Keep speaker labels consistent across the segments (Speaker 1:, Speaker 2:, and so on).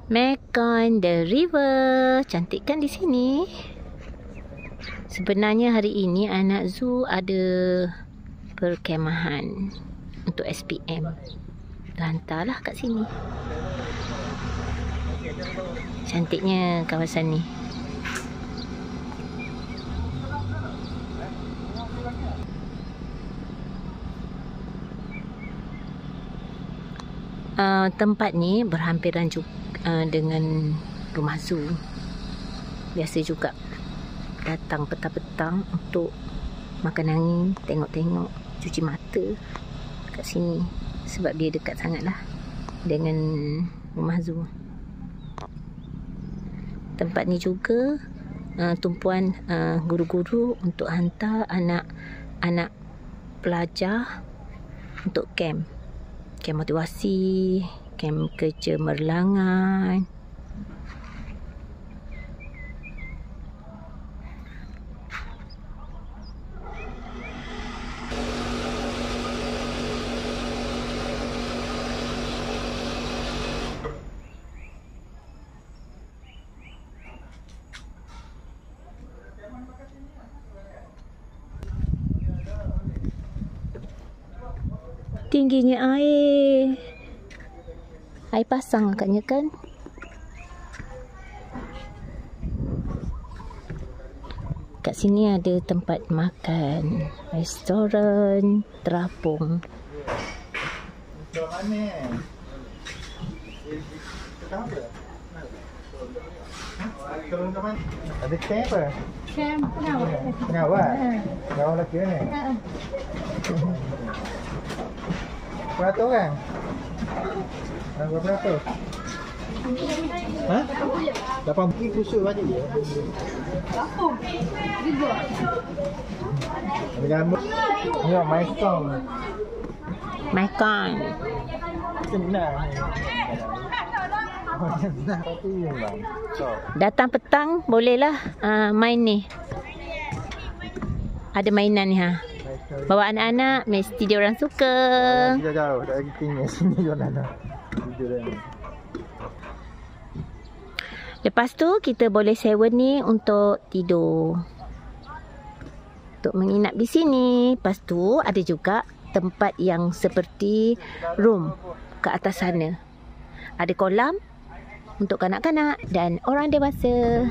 Speaker 1: Mekong the River. Cantik kan di sini? Sebenarnya hari ini anak zoo ada perkemahan untuk SPM. Hantarlah kat sini. Cantiknya kawasan ni. Tempat ni berhampiran juga dengan rumah zoo. Biasa juga datang petang-petang untuk makan angin, tengok-tengok, cuci mata kat sini. Sebab dia dekat sangatlah dengan rumah zoo. Tempat ni juga tumpuan guru-guru untuk hantar anak-anak pelajar untuk camp. Camp motivasi, camp kerja merlangan. Tingginya air. Air pasang agaknya kan. Kat sini ada tempat makan, restoran, terapung.
Speaker 2: Ada camp apa?
Speaker 3: Camp pengawal.
Speaker 2: Pengawal? Pengawal lelaki ni? Berapa orang? Berapa? Ha? 8 bukit kusut banyak je.
Speaker 3: 8. Juga.
Speaker 2: Ada gambar. Ya, Mekong.
Speaker 1: Mekong.
Speaker 2: Senang. Senang tapi bang.
Speaker 1: Datang petang bolehlah main ni. Ada mainan ni ha. Bawa anak-anak mesti dia orang suka.
Speaker 2: Tidak jauh, tak lagi tinggal sini jualan dah.
Speaker 1: Lepas tu kita boleh sewa ni untuk tidur. Untuk menginap di sini. Lepas tu ada juga tempat yang seperti room ke atas sana. Ada kolam untuk kanak-kanak dan orang dewasa.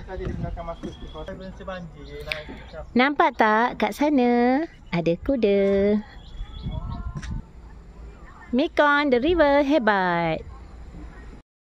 Speaker 1: Nampak tak kat sana ada kuda. Mekong the River hebat.